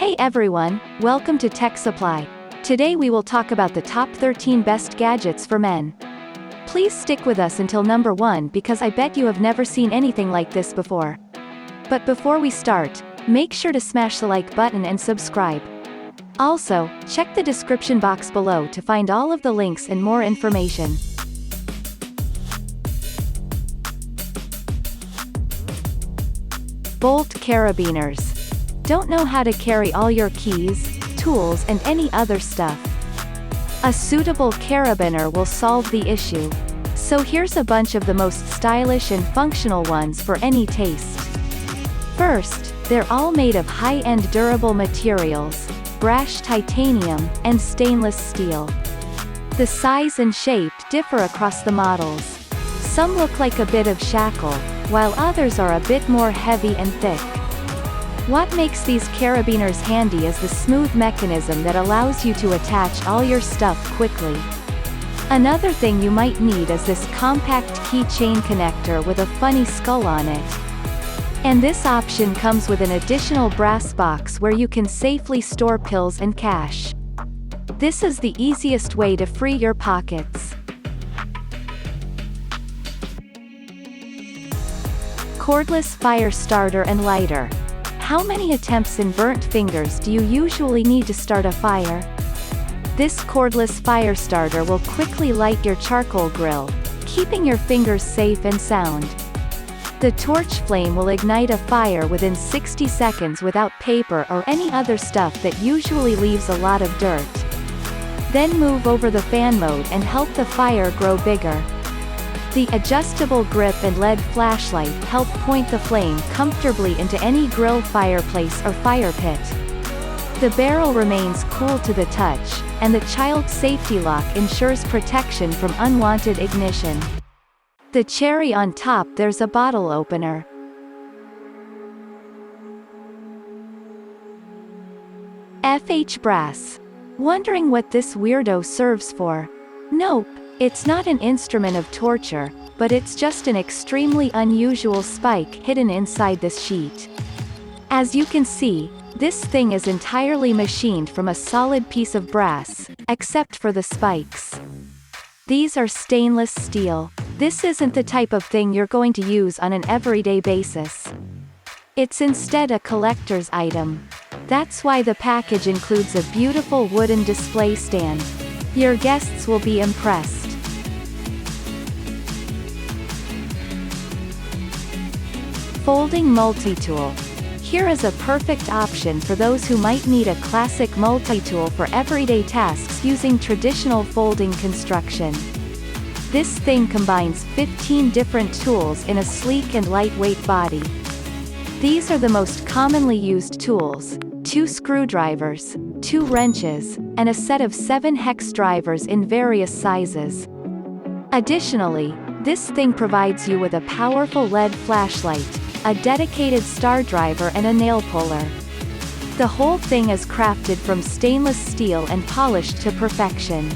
Hey everyone, welcome to Tech Supply. Today we will talk about the top 13 best gadgets for men. Please stick with us until number 1 because I bet you have never seen anything like this before. But before we start, make sure to smash the like button and subscribe. Also, check the description box below to find all of the links and more information. Bolt Carabiners. Don't know how to carry all your keys, tools and any other stuff? A suitable carabiner will solve the issue. So here's a bunch of the most stylish and functional ones for any taste. First, they're all made of high-end durable materials, brushed titanium, and stainless steel. The size and shape differ across the models. Some look like a bit of shackle, while others are a bit more heavy and thick. What makes these carabiners handy is the smooth mechanism that allows you to attach all your stuff quickly. Another thing you might need is this compact keychain connector with a funny skull on it. And this option comes with an additional brass box where you can safely store pills and cash. This is the easiest way to free your pockets. Cordless fire starter and lighter. How many attempts and burnt fingers do you usually need to start a fire? This cordless fire starter will quickly light your charcoal grill, keeping your fingers safe and sound. The torch flame will ignite a fire within 60 seconds without paper or any other stuff that usually leaves a lot of dirt. Then move over the fan mode and help the fire grow bigger. The adjustable grip and LED flashlight help point the flame comfortably into any grill, fireplace or fire pit. The barrel remains cool to the touch, and the child safety lock ensures protection from unwanted ignition. The cherry on top, there's a bottle opener. FH brass. Wondering what this weirdo serves for? Nope. It's not an instrument of torture, but it's just an extremely unusual spike hidden inside this sheet. As you can see, this thing is entirely machined from a solid piece of brass, except for the spikes. These are stainless steel. This isn't the type of thing you're going to use on an everyday basis. It's instead a collector's item. That's why the package includes a beautiful wooden display stand. Your guests will be impressed. Folding multi-tool. Here is a perfect option for those who might need a classic multi-tool for everyday tasks using traditional folding construction. This thing combines 15 different tools in a sleek and lightweight body. These are the most commonly used tools: 2 screwdrivers, 2 wrenches, and a set of 7 hex drivers in various sizes. Additionally, this thing provides you with a powerful LED flashlight, a dedicated star driver and a nail puller. The whole thing is crafted from stainless steel and polished to perfection.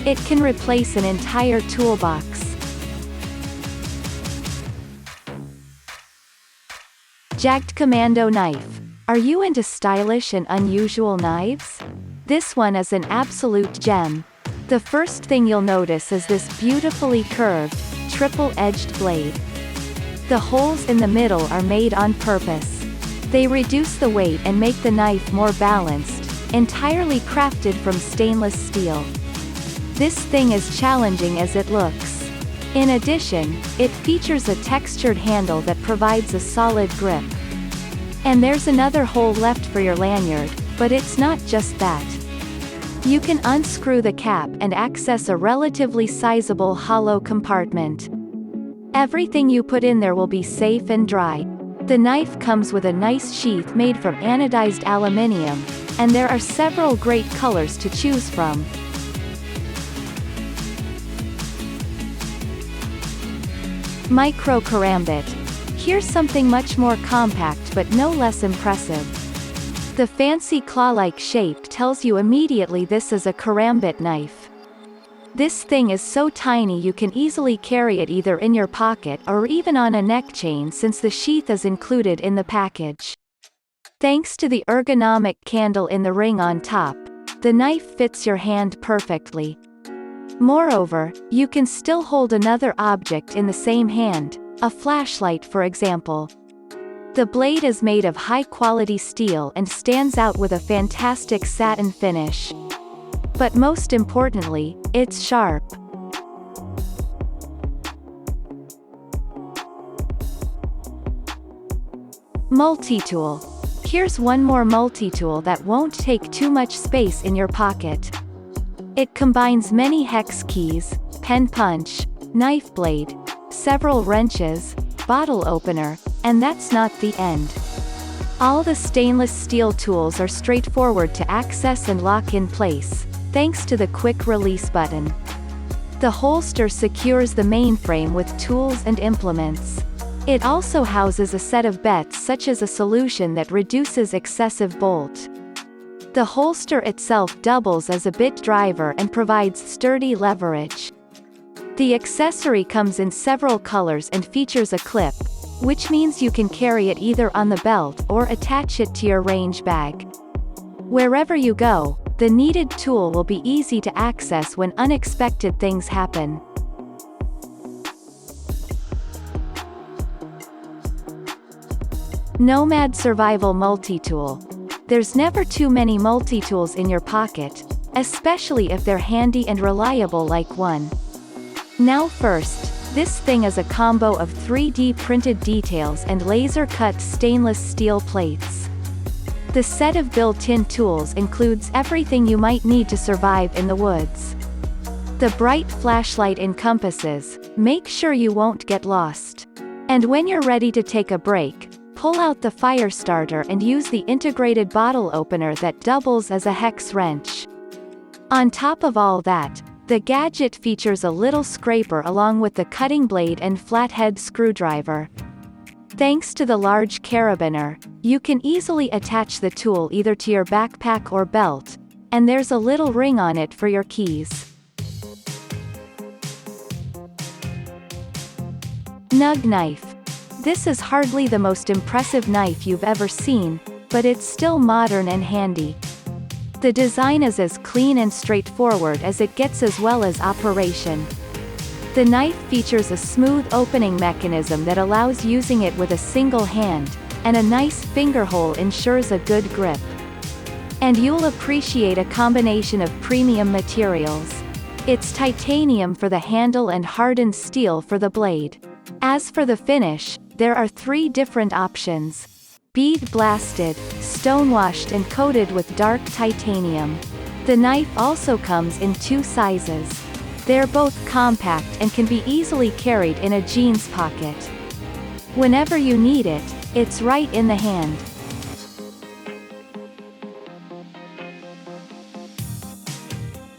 It can replace an entire toolbox. Jagdkommando Knife. Are you into stylish and unusual knives? This one is an absolute gem. The first thing you'll notice is this beautifully curved, triple-edged blade. The holes in the middle are made on purpose. They reduce the weight and make the knife more balanced, entirely crafted from stainless steel. This thing is challenging as it looks. In addition, it features a textured handle that provides a solid grip. And there's another hole left for your lanyard, but it's not just that. You can unscrew the cap and access a relatively sizable hollow compartment. Everything you put in there will be safe and dry. The knife comes with a nice sheath made from anodized aluminium, and there are several great colors to choose from. Micro-Karambit. Here's something much more compact but no less impressive. The fancy claw-like shape tells you immediately this is a karambit knife. This thing is so tiny you can easily carry it either in your pocket or even on a neck chain since the sheath is included in the package. Thanks to the ergonomic candle in the ring on top, the knife fits your hand perfectly. Moreover, you can still hold another object in the same hand, a flashlight for example. The blade is made of high-quality steel and stands out with a fantastic satin finish. But most importantly, it's sharp. Multitool. Here's one more multitool that won't take too much space in your pocket. It combines many hex keys, pen punch, knife blade, several wrenches, bottle opener, and that's not the end. All the stainless steel tools are straightforward to access and lock in place, thanks to the quick release button. The holster secures the mainframe with tools and implements. It also houses a set of bets such as a solution that reduces excessive bolt. The holster itself doubles as a bit driver and provides sturdy leverage. The accessory comes in several colors and features a clip, which means you can carry it either on the belt or attach it to your range bag. Wherever you go, the needed tool will be easy to access when unexpected things happen. Nomad Survival Multitool. There's never too many multitools in your pocket, especially if they're handy and reliable like one. Now first, this thing is a combo of 3D printed details and laser-cut stainless steel plates. The set of built-in tools includes everything you might need to survive in the woods. The bright flashlight encompasses, make sure you won't get lost. And when you're ready to take a break, pull out the fire starter and use the integrated bottle opener that doubles as a hex wrench. On top of all that, the gadget features a little scraper along with the cutting blade and flathead screwdriver. Thanks to the large carabiner, you can easily attach the tool either to your backpack or belt, and there's a little ring on it for your keys. Nug Knife. This is hardly the most impressive knife you've ever seen, but it's still modern and handy. The design is as clean and straightforward as it gets as well as operation. The knife features a smooth opening mechanism that allows using it with a single hand, and a nice finger hole ensures a good grip. And you'll appreciate a combination of premium materials. It's titanium for the handle and hardened steel for the blade. As for the finish, there are 3 different options: bead blasted, stonewashed and coated with dark titanium. The knife also comes in 2 sizes. They're both compact and can be easily carried in a jeans pocket. Whenever you need it, it's right in the hand.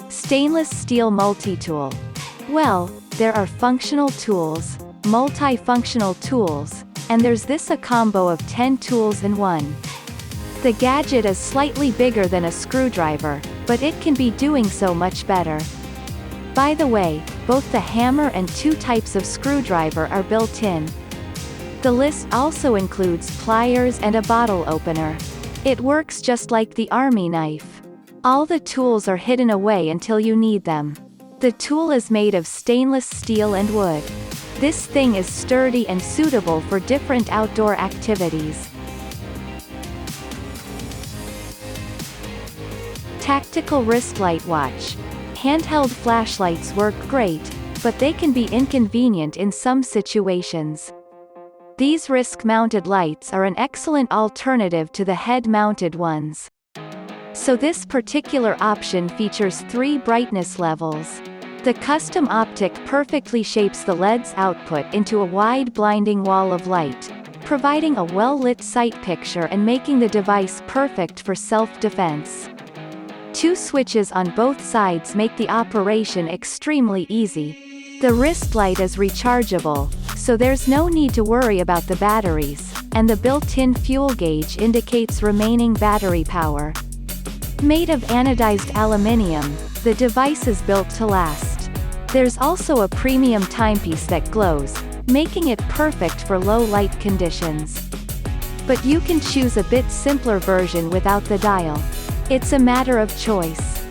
Stainless steel multi-tool. Well, there are functional tools, multifunctional tools, and there's a combo of 10 tools in one. The gadget is slightly bigger than a screwdriver, but it can be doing so much better. By the way, both the hammer and 2 types of screwdriver are built in. The list also includes pliers and a bottle opener. It works just like the army knife. All the tools are hidden away until you need them. The tool is made of stainless steel and wood. This thing is sturdy and suitable for different outdoor activities. Tactical wrist light watch. Handheld flashlights work great, but they can be inconvenient in some situations. These wrist-mounted lights are an excellent alternative to the head-mounted ones. So this particular option features 3 brightness levels. The custom optic perfectly shapes the LED's output into a wide blinding wall of light, providing a well-lit sight picture and making the device perfect for self-defense. 2 switches on both sides make the operation extremely easy. The wrist light is rechargeable, so there's no need to worry about the batteries, and the built-in fuel gauge indicates remaining battery power. Made of anodized aluminium, the device is built to last. There's also a premium timepiece that glows, making it perfect for low light conditions. But you can choose a bit simpler version without the dial. It's a matter of choice.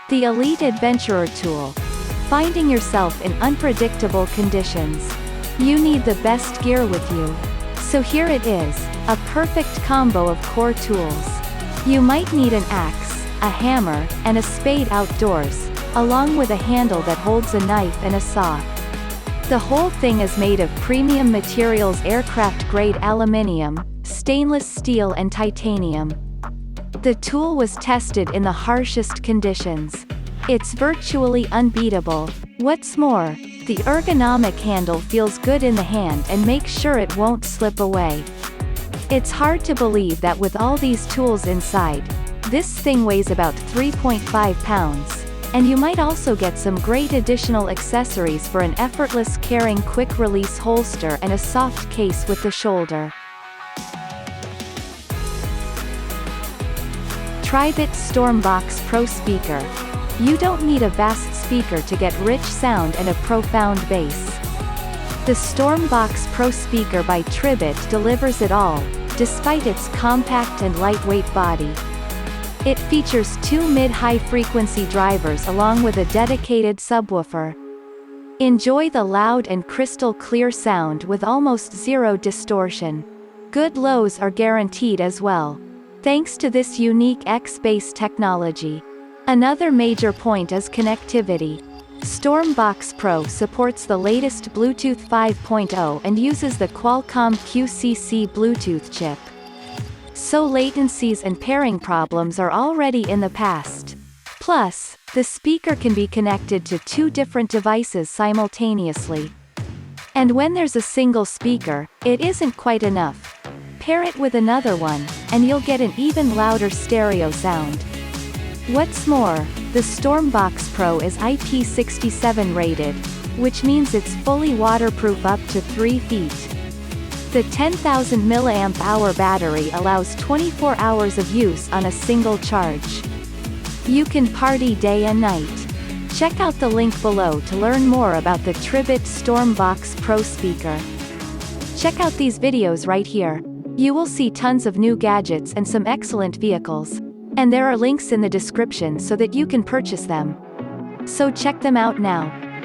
The Elite Adventurer Tool. Finding yourself in unpredictable conditions. You need the best gear with you. So here it is, a perfect combo of core tools. You might need an axe, a hammer, and a spade outdoors, along with a handle that holds a knife and a saw. The whole thing is made of premium materials: aircraft-grade aluminium, stainless steel and titanium. The tool was tested in the harshest conditions. It's virtually unbeatable. What's more, the ergonomic handle feels good in the hand and makes sure it won't slip away. It's hard to believe that with all these tools inside, this thing weighs about 3.5 pounds, and you might also get some great additional accessories for an effortless carrying, quick-release holster and a soft case with the shoulder. Tribit StormBox Pro Speaker. You don't need a vast speaker to get rich sound and a profound bass. The StormBox Pro speaker by Tribit delivers it all, despite its compact and lightweight body. It features 2 mid-high frequency drivers along with a dedicated subwoofer. Enjoy the loud and crystal clear sound with almost zero distortion. Good lows are guaranteed as well, thanks to this unique X-Bass technology. Another major point is connectivity. StormBox Pro supports the latest Bluetooth 5.0 and uses the Qualcomm QCC Bluetooth chip. So latencies and pairing problems are already in the past. Plus, the speaker can be connected to 2 different devices simultaneously. And when there's a single speaker, it isn't quite enough. Pair it with another one, and you'll get an even louder stereo sound. What's more, the StormBox Pro is IP67 rated, which means it's fully waterproof up to 3 feet. The 10,000 mAh battery allows 24 hours of use on a single charge. You can party day and night. Check out the link below to learn more about the Tribit StormBox Pro speaker. Check out these videos right here. You will see tons of new gadgets and some excellent vehicles. And there are links in the description so that you can purchase them. So check them out now.